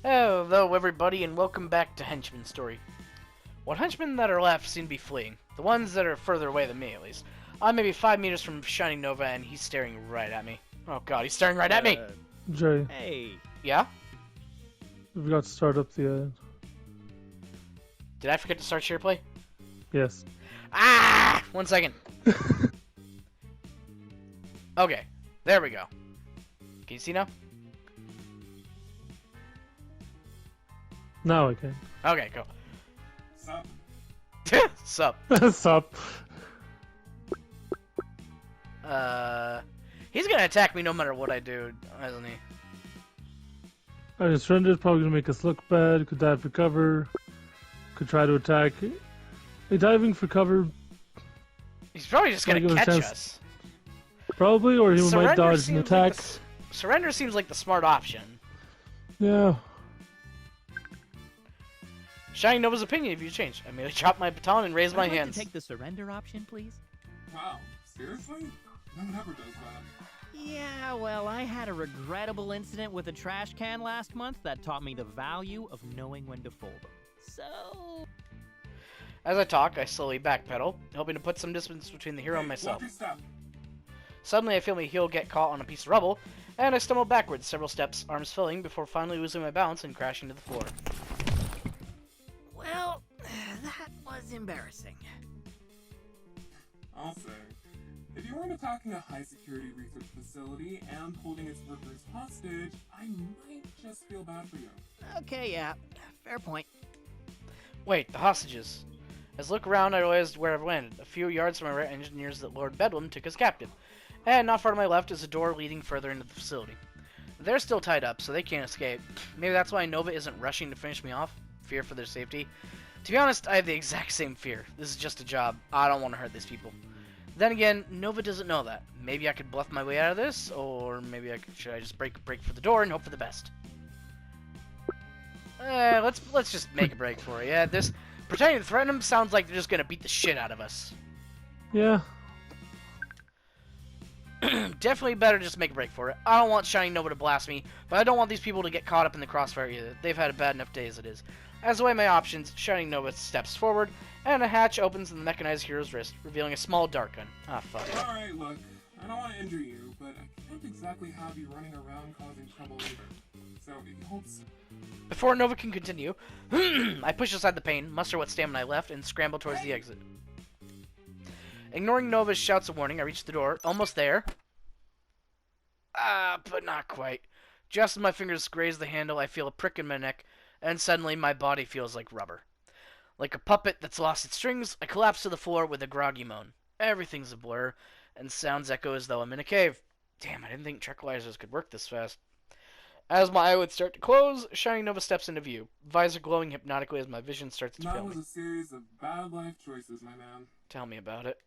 Hello, everybody, and welcome back to Henchman's story. What henchmen that are left seem to be fleeing. The ones that are further away than me, at least. I'm maybe 5 meters from Shining Nova, and he's staring right at me. Oh god, he's staring right at me! Jay, Hey. Yeah? we've got to start up the Did I forget to start share play? Yes. Ah! 1 second. Okay, there we go. Can you see now? Now I can. Okay, cool. Sup? Sup? Sup. He's gonna attack me no matter what I do, isn't he? Our surrender's probably gonna make us look bad. Could dive for cover. Could try to attack. Hey, diving for cover, He's probably just gonna Wanna give catch him a chance? us. probably, or he might Surrender dodge an seems attack. like surrender seems like the smart option. Yeah. Shining Nova's opinion if you change. I mean, I dropped my baton and raised my I'd like hands. to take the surrender option, please. Wow, seriously? No one ever does that. Yeah, well, I had a regrettable incident with a trash can last month that taught me the value of knowing when to fold them. So... As I talk, I slowly backpedal, hoping to put some distance between the hero and myself. Watch your step. Suddenly, I feel my heel get caught on a piece of rubble, and I stumble backwards several steps, arms filling, before finally losing my balance and crashing to the floor. Well, that was embarrassing. I'll say. If you weren't attacking a high-security research facility and holding its workers hostage, I might just feel bad for you. Okay, yeah, fair point. Wait, the hostages. As I look around, I realized where I've landed. A few yards from my right, engineers that Lord Bedlam took as captive. And not far to my left is a door leading further into the facility. They're still tied up, so they can't escape. Maybe that's why Nova isn't rushing to finish me off. Fear for their safety. To be honest, I have the exact same fear. This is just a job. I don't want to hurt these people. Then again, Nova doesn't know that. Maybe I could bluff my way out of this, or maybe should I just break for the door and hope for the best? Let's just make a break for it. Yeah, this pretending to threaten them sounds like they're just gonna beat the shit out of us. Yeah. Definitely better just make a break for it. I don't want Shining Nova to blast me, but I don't want these people to get caught up in the crossfire either. They've had a bad enough day as it is. As I weigh my options, Shining Nova steps forward, and a hatch opens in the mechanized hero's wrist, revealing a small dart gun. Ah, fuck. Alright, look. I don't want to injure you, but I can't exactly have you running around causing trouble either. So, if you hold... Before Nova can continue, I push aside the pain, muster what stamina I left, and scramble towards the exit. Ignoring Nova's shouts of warning, I reach the door, almost there. But not quite. Just as my fingers graze the handle, I feel a prick in my neck, and suddenly my body feels like rubber. Like a puppet that's lost its strings, I collapse to the floor with a groggy moan. Everything's a blur, and sounds echo as though I'm in a cave. Damn, I didn't think tranquilizers could work this fast. As my eyelids start to close, Shining Nova steps into view, visor glowing hypnotically as my vision starts to fail That me. was a series of bad life choices, my man. Tell me about it.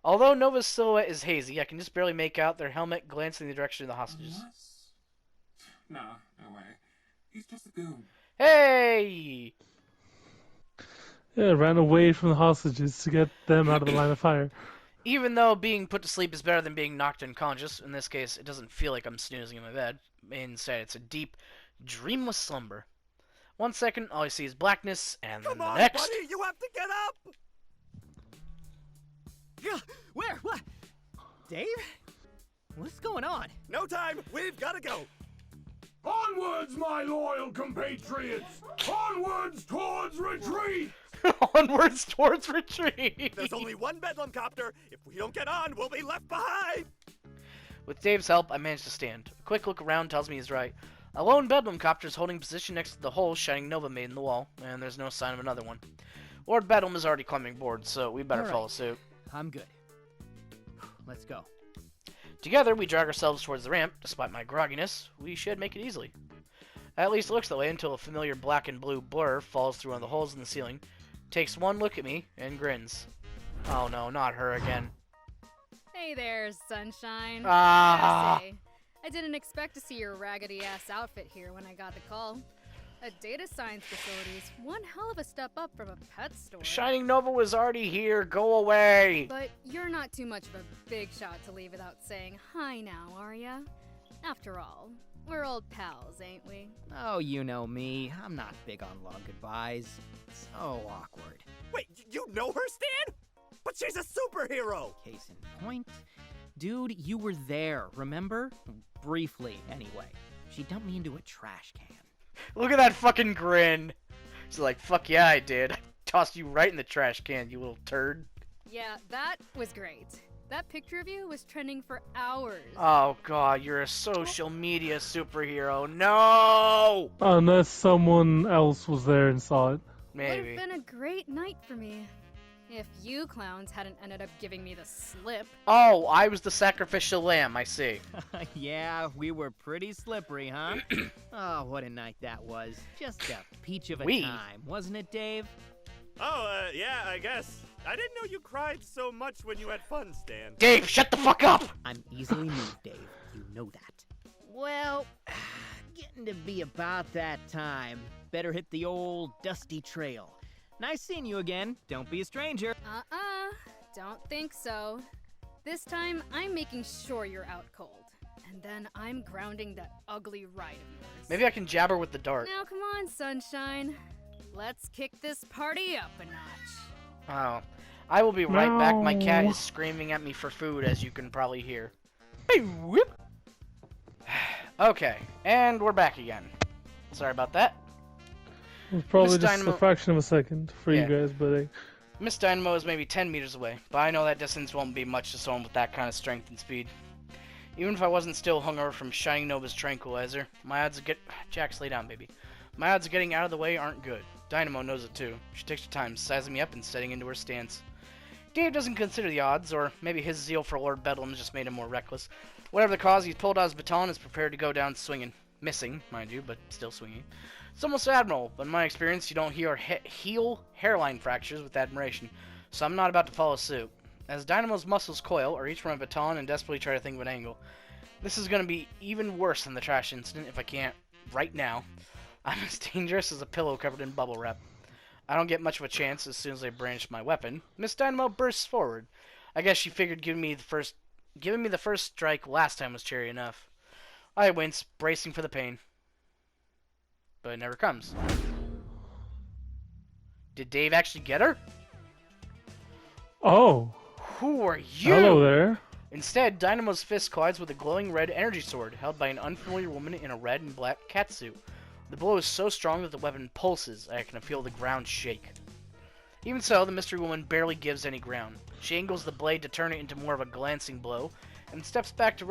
Although Nova's silhouette is hazy, I can just barely make out their helmet glancing in the direction of the hostages. Unless... Nah, no way. He's just a goon. Hey! Yeah, ran away from the hostages to get them out of the line of fire. Even though being put to sleep is better than being knocked unconscious, in this case, it doesn't feel like I'm snoozing in my bed. Instead, it's a deep, dreamless slumber. 1 second, all I see is blackness, and then the next... buddy, you have to get up! Yeah, where? What? Dave? What's going on? No time! We've gotta go! Onwards, my loyal compatriots! Onwards towards retreat! Onwards towards retreat! There's only one Bedlam copter. If we don't get on, we'll be left behind! With Dave's help, I manage to stand. A quick look around tells me he's right. A lone Bedlam copter is holding position next to the hole Shining Nova made in the wall, and there's no sign of another one. Lord Bedlam is already climbing board, so we better follow suit. I'm good. Let's go. Together, we drag ourselves towards the ramp. Despite my grogginess, we should make it easily. At least it looks that way until a familiar black and blue blur falls through one of the holes in the ceiling, takes one look at me, and grins. Oh no, not her again. Hey there, sunshine. Ah. Gotta say, I didn't expect to see your raggedy-ass outfit here when I got the call. A data science facility is one hell of a step up from a pet store. Shining Nova was already here. Go away. But you're not too much of a big shot to leave without saying hi now, are ya? After all, we're old pals, ain't we? Oh, you know me. I'm not big on long goodbyes. So awkward. Wait, you know her, Stan? But she's a superhero! Case in point. Dude, you were there, remember? Briefly, anyway. She dumped me into a trash can. Look at that fucking grin. She's like, fuck yeah, I did. I tossed you right in the trash can, you little turd. Yeah, that was great. That picture of you was trending for hours. Oh god, you're a social media superhero. No! Unless someone else was there and saw it. Would have Maybe. been a great night for me. If you clowns hadn't ended up giving me the slip. Oh, I was the sacrificial lamb, I see. Yeah, we were pretty slippery, huh? Oh, what a night that was. Just a peach of a We? time, wasn't it, Dave? Oh, yeah, I guess. I didn't know you cried so much when you had fun, Stan. Dave, shut the fuck up! I'm easily moved, Dave. You know that. Well, getting to be about that time. Better hit the old dusty trail. Nice seeing you again. Don't be a stranger. Don't think so. This time, I'm making sure you're out cold. And then I'm grounding that ugly ride of yours. Maybe I can jab her with the dart. Now come on, sunshine. Let's kick this party up a notch. Oh. I will be right back. My cat No. is screaming at me for food, as you can probably hear. Hey, whoop. Okay, and we're back again. Sorry about that. It was probably Miss just Dynamo- a fraction of a second for Yeah. you guys, but hey. Miss Dynamo is maybe 10 meters away, but I know that distance won't be much to someone with that kind of strength and speed. Even if I wasn't still hungover from Shining Nova's tranquilizer, my odds of Jax, lay down, baby. My odds of getting out of the way aren't good. Dynamo knows it too. She takes her time, sizing me up and setting into her stance. Dave doesn't consider the odds, or maybe his zeal for Lord Bedlam just made him more reckless. Whatever the cause, he's pulled out his baton and is prepared to go down swinging. Missing, mind you, but still swinging. It's almost admirable, but in my experience, you don't heal hairline fractures with admiration, so I'm not about to follow suit. As Dynamo's muscles coil, I reach for my baton and desperately try to think of an angle. This is going to be even worse than the trash incident if I can't, right now. I'm as dangerous as a pillow covered in bubble wrap. I don't get much of a chance as soon as I brandish my weapon. Miss Dynamo bursts forward. I guess she figured giving me the first strike last time was cherry enough. I wince, bracing for the pain. But it never comes. Did Dave actually get her? Oh, Who are you? hello there. Instead, Dynamo's fist collides with a glowing red energy sword held by an unfamiliar woman in a red and black catsuit. The blow is so strong that the weapon pulses. I can feel the ground shake. Even so, the mystery woman barely gives any ground. She angles the blade to turn it into more of a glancing blow, and steps back to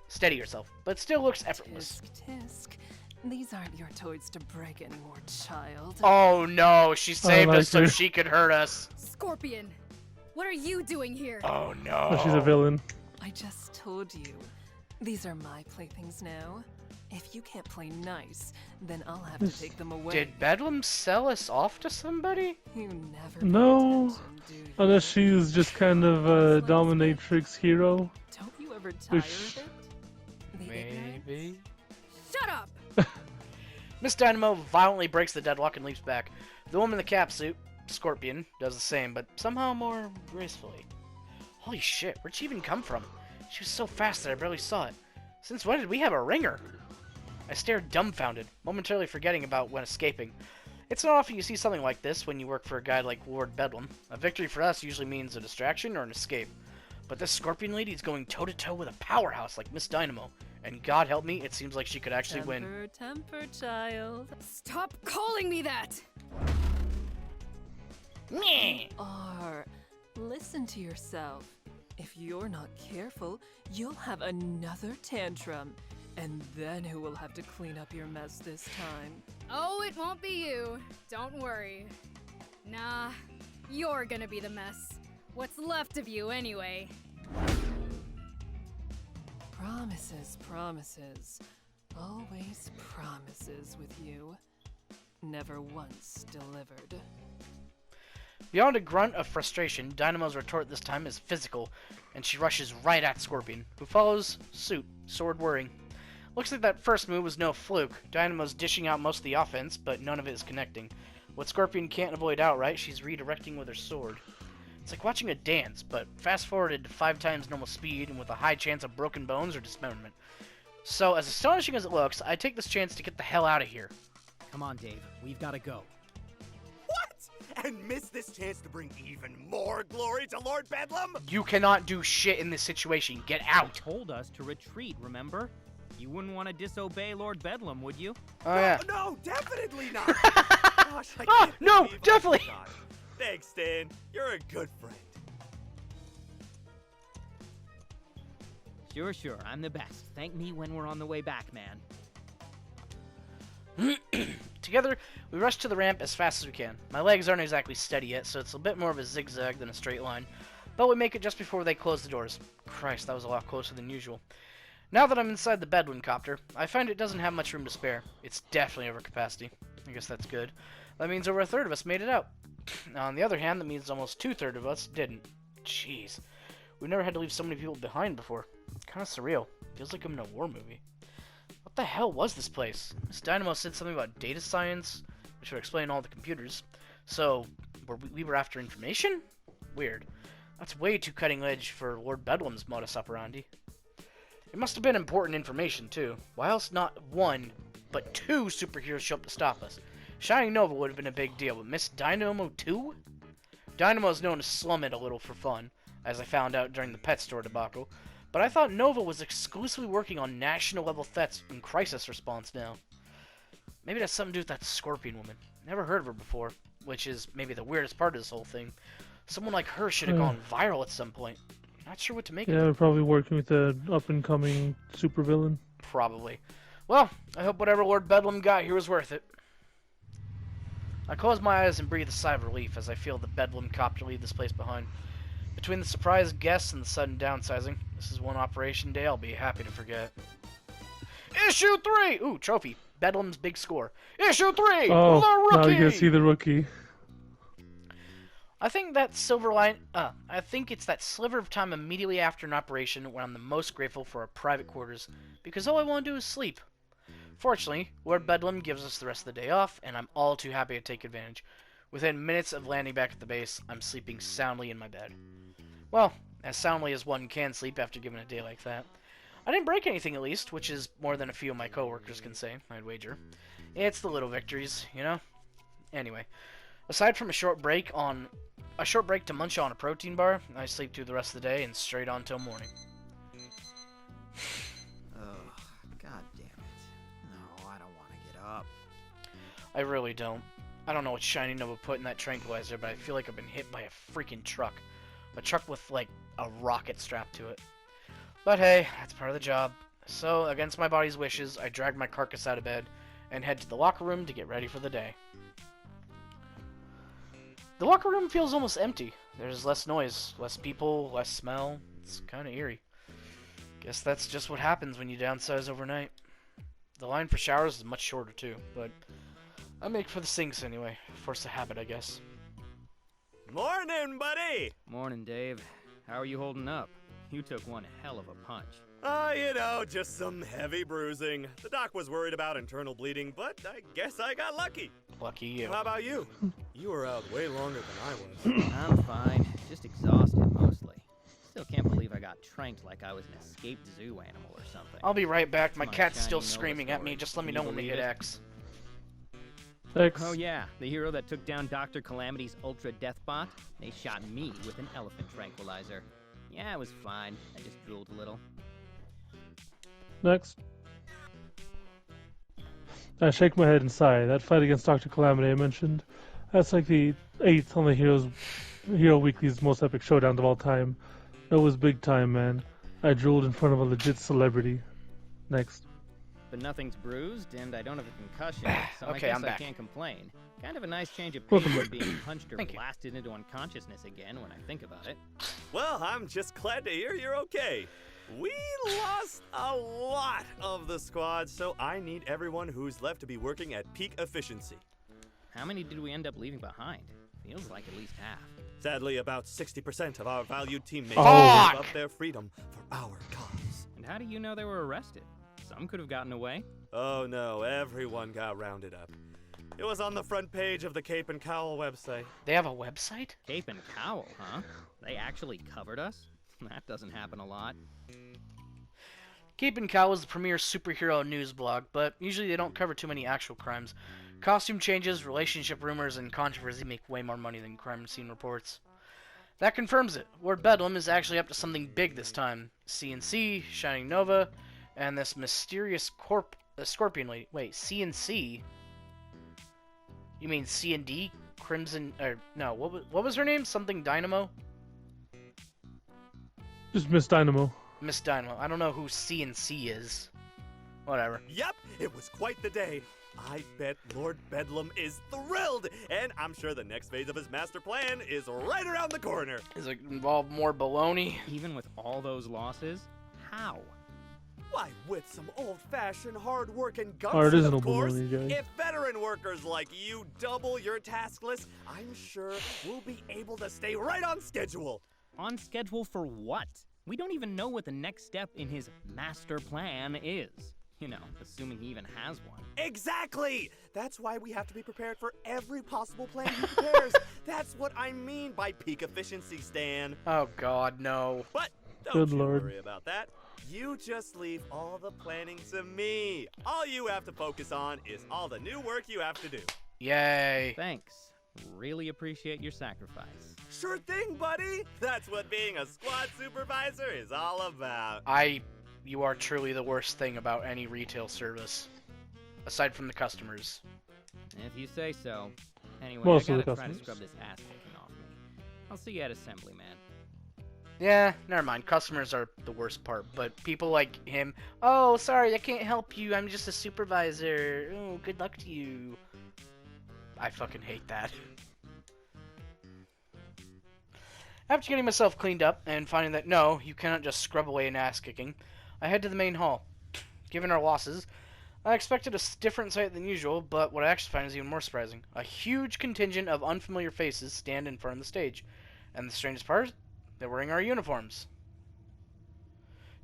steady herself, but still looks effortless. Tisk, tisk. These aren't your toys to break anymore, child. Oh no, she saved like us so her. she could hurt us. Scorpion, what are you doing here? Oh no. Oh, she's a villain. I just told you. These are my playthings now. If you can't play nice, then I'll have to take them away. Did Bedlam sell us off to somebody? You never No. pay attention, do you? Unless she's just kind of a dominatrix hero. Don't you ever tire of Which- it? The ignorance? Maybe. Shut up! Miss Dynamo violently breaks the deadlock and leaps back. The woman in the catsuit, Scorpion, does the same, but somehow more gracefully. Holy shit, where'd she even come from? She was so fast that I barely saw it. Since when did we have a ringer? I stared dumbfounded, momentarily forgetting about when escaping. It's not often you see something like this when you work for a guy like Lord Bedlam. A victory for us usually means a distraction or an escape. But this Scorpion lady is going toe-to-toe with a powerhouse like Miss Dynamo. And God help me, it seems like she could actually win. Temper, child. Stop calling me that! Meh. Or listen to yourself. If you're not careful, you'll have another tantrum. And then who will have to clean up your mess this time? Oh, it won't be you. Don't worry. Nah, you're gonna be the mess. What's left of you, anyway. Promises, promises. Always promises with you. Never once delivered. Beyond a grunt of frustration, Dynamo's retort this time is physical, and she rushes right at Scorpion, who follows suit, sword whirring. Looks like that first move was no fluke. Dynamo's dishing out most of the offense, but none of it is connecting. What Scorpion can't avoid outright, she's redirecting with her sword. It's like watching a dance, but fast-forwarded to 5 times normal speed and with a high chance of broken bones or dismemberment. So, as astonishing as it looks, I take this chance to get the hell out of here. Come on, Dave. We've got to go. What? And miss this chance to bring even more glory to Lord Bedlam? You cannot do shit in this situation. Get out. Told us to retreat, remember? You wouldn't want to disobey Lord Bedlam, would you? Oh, yeah. No, definitely not. Gosh, I can't no, believe I definitely. forgot. Thanks, Stan. You're a good friend. Sure. I'm the best. Thank me when we're on the way back, man. Together, we rush to the ramp as fast as we can. My legs aren't exactly steady yet, so it's a bit more of a zigzag than a straight line. But we make it just before they close the doors. Christ, that was a lot closer than usual. Now that I'm inside the Bedouin copter, I find it doesn't have much room to spare. It's definitely over capacity. I guess that's good. That means over a third of us made it out. Now, on the other hand, that means almost 2/3 of us didn't. Jeez. We've never had to leave so many people behind before. Kind of surreal. Feels like I'm in a war movie. What the hell was this place? Miss Dynamo said something about data science, which would explain all the computers. So, we were after information? Weird. That's way too cutting edge for Lord Bedlam's modus operandi. It must have been important information, too. Why else not one, but two superheroes show up to stop us? Shining Nova would have been a big deal, but Miss Dynamo too? Dynamo is known to slum it a little for fun, as I found out during the pet store debacle. But I thought Nova was exclusively working on national-level threats in crisis response now. Maybe that's something to do with that Scorpion woman. Never heard of her before, which is maybe the weirdest part of this whole thing. Someone like her should have gone viral at some point. Not sure what to make of it. Yeah, we're probably working with an up-and-coming supervillain. Probably. Well, I hope whatever Lord Bedlam got here was worth it. I close my eyes and breathe a sigh of relief as I feel the Bedlam copter leave this place behind. Between the surprise guests and the sudden downsizing, this is one operation day I'll be happy to forget. Issue 3! Ooh, trophy. Bedlam's big score. Issue 3! Oh, the now rookie! you can see the rookie. I think that I think it's that sliver of time immediately after an operation when I'm the most grateful for our private quarters, because all I want to do is sleep. Fortunately, Lord Bedlam gives us the rest of the day off, and I'm all too happy to take advantage. Within minutes of landing back at the base, I'm sleeping soundly in my bed. Well, as soundly as one can sleep after given a day like that. I didn't break anything at least, which is more than a few of my coworkers can say, I'd wager. It's the little victories, you know? Anyway, aside from a short break to munch on a protein bar, I sleep through the rest of the day and straight on till morning. Oh, god damn it. No, I don't want to get up. I really don't. I don't know what Shining Nova put in that tranquilizer, but I feel like I've been hit by a freaking truck. A truck with, like, a rocket strapped to it. But hey, that's part of the job. So, against my body's wishes, I drag my carcass out of bed and head to the locker room to get ready for the day. The locker room feels almost empty. There's less noise, less people, less smell. It's kind of eerie. Guess that's just what happens when you downsize overnight. The line for showers is much shorter too, but I make for the sinks anyway. Force of habit, I guess. Morning, buddy! Morning, Dave. How are you holding up? You took one hell of a punch. You know, just some heavy bruising. The doc was worried about internal bleeding, but I guess I got lucky. Lucky you. How about you? You were out way longer than I was. I'm fine. Just exhausted, mostly. Still can't believe I got tranked like I was an escaped zoo animal or something. I'll be right back. My My cat's still Shining Nova screaming at me. story. Just let me Can know you when they believe hit it? X. X. Oh yeah, the hero that took down Dr. Calamity's Ultra Death Bot? They shot me with an elephant tranquilizer. Yeah, it was fine. I just drooled a little. Next. I shake my head and sigh. That fight against Dr. Calamity I mentioned, that's like the 8th on the Hero Weekly's most epic showdown of all time. It was big time, man. I drooled in front of a legit celebrity. Next. But nothing's bruised, and I don't have a concussion, so Okay, I guess I'm I back. can't complain. Kind of a nice change of Welcome pace back. being punched or Thank you. blasted into unconsciousness again when I think about it. Well, I'm just glad to hear you're okay. We lost a lot of the squad, so I need everyone who's left to be working at peak efficiency. How many did we end up leaving behind? Feels like at least half. Sadly, about 60% of our valued teammates Oh. gave up their freedom for our cause. And how do you know they were arrested? Some could have gotten away. Oh no, everyone got rounded up. It was on the front page of the Cape and Cowl website. They have a website? Cape and Cowl, huh? They actually covered us? That doesn't happen a lot. Keep and Cow is the premier superhero news blog, but usually they don't cover too many actual crimes. Costume changes, relationship rumors, and controversy make way more money than crime scene reports. That confirms it. Lord Bedlam is actually up to something big this time. CNC, Shining Nova, and this mysterious scorpion lady. Wait, CNC? You mean C&D? Crimson, or no, what was her name? Something Dynamo? Just Miss Dynamo. Miss Dynamo. I don't know who CNC is. Whatever. Yep, it was quite the day. I bet Lord Bedlam is thrilled, and I'm sure the next phase of his master plan is right around the corner. Does it involve more baloney? Even with all those losses? How? Why, with some old-fashioned hard work and Art gumption, isn't a of course. baloney guy. If veteran workers like you double your task list, I'm sure we'll be able to stay right on schedule. On schedule for what? We don't even know what the next step in his master plan is. You know, assuming he even has one. Exactly! That's why we have to be prepared for every possible plan he prepares. That's what I mean by peak efficiency, Stan. Oh god, no. But don't Good you Lord. worry about that. You just leave all the planning to me. All you have to focus on is all the new work you have to do. Yay. Thanks. Really appreciate your sacrifice. Sure thing, buddy. That's what being a squad supervisor is all about. You are truly the worst thing about any retail service. Aside from the customers. If you say so. Anyway, Most I of gotta the try to customers. scrub this ass kicking off me. I'll see you at assembly, man. Yeah, never mind. Customers are the worst part, but people like him, oh, sorry, I can't help you. I'm just a supervisor. Oh, good luck to you. I fucking hate that. After getting myself cleaned up and finding that no, you cannot just scrub away an ass kicking, I head to the main hall. Given our losses, I expected a different sight than usual, but what I actually find is even more surprising. A huge contingent of unfamiliar faces stand in front of the stage, and the strangest part, they're wearing our uniforms.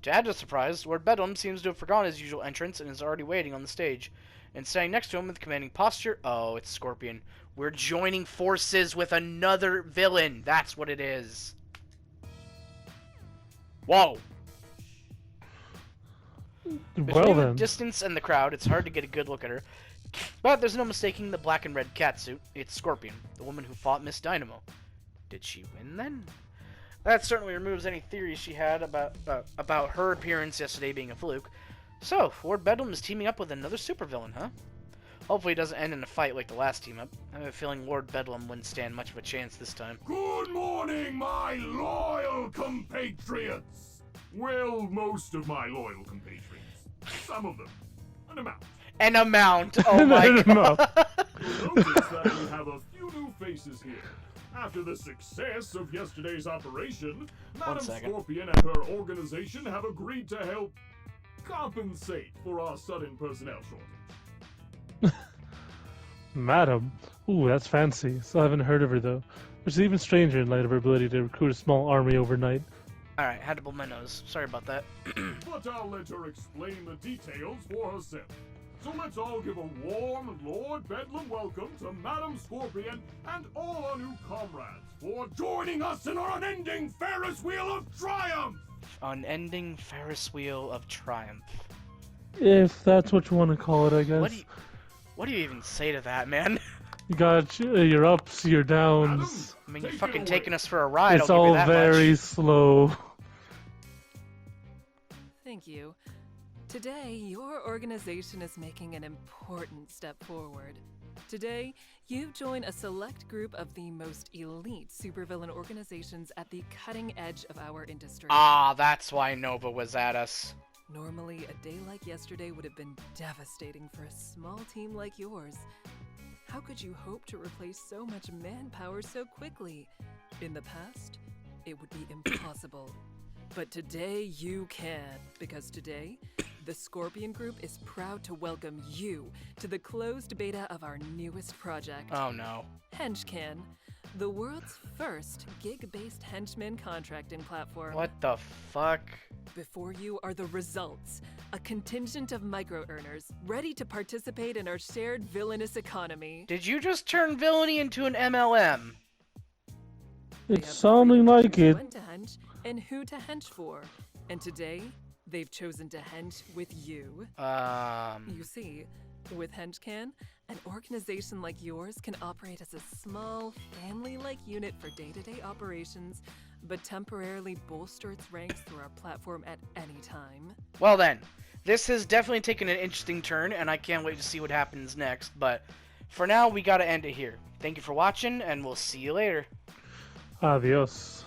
To add to the surprise, Lord Bedlam seems to have forgotten his usual entrance and is already waiting on the stage. And standing next to him with commanding posture, oh, it's Scorpion. We're joining forces with another villain. That's what it is. Whoa. Between Well the then. distance and the crowd, it's hard to get a good look at her. But there's no mistaking the black and red catsuit. It's Scorpion, the woman who fought Miss Dynamo. Did she win then? That certainly removes any theories she had about her appearance yesterday being a fluke. So, Lord Bedlam is teaming up with another supervillain, huh? Hopefully it doesn't end in a fight like the last team up. I have a feeling Lord Bedlam wouldn't stand much of a chance this time. Good morning, my loyal compatriots. Well, most of my loyal compatriots. Some of them. An amount. An amount! Oh my god! You'll notice that we have a few new faces here. After the success of yesterday's operation, Madam second. Scorpion and her organization have agreed to help compensate for our sudden personnel shortage. Madam. Ooh, that's fancy. Still haven't heard of her though. Which is even stranger in light of her ability to recruit a small army overnight. Alright, had to blow my nose. Sorry about that. But I'll let her explain the details for herself. So let's all give a warm Lord Bedlam welcome to Madam Scorpion and all our new comrades for joining us in our unending Ferris Wheel of Triumph! Unending Ferris Wheel of Triumph. If that's what you want to call it, I guess. What do you even say to that, man? You got your ups, your downs. I mean, you're Take it fucking away. taking us for a ride. It's I'll give all you that very much. slow. Thank you. Today, your organization is making an important step forward. Today, you join a select group of the most elite supervillain organizations at the cutting edge of our industry. Ah, that's why Nova was at us. Normally, a day like yesterday would have been devastating for a small team like yours. How could you hope to replace so much manpower so quickly? In the past, it would be impossible. But today you can, because today, the Scorpion Group is proud to welcome you to the closed beta of our newest project, Oh no. Henchman, the world's first gig-based henchman contracting platform. What the fuck? Before you are the results, a contingent of micro-earners ready to participate in our shared villainous economy. Did you just turn villainy into an MLM? They It's have sounding freedom to like choose it. when to hench and who to hench for. And today, They've chosen to hench with you. You see, with Henchman, an organization like yours can operate as a small, family-like unit for day-to-day operations, but temporarily bolster its ranks through our platform at any time. Well then, this has definitely taken an interesting turn, and I can't wait to see what happens next, but for now, we gotta end it here. Thank you for watching, and we'll see you later. Adios.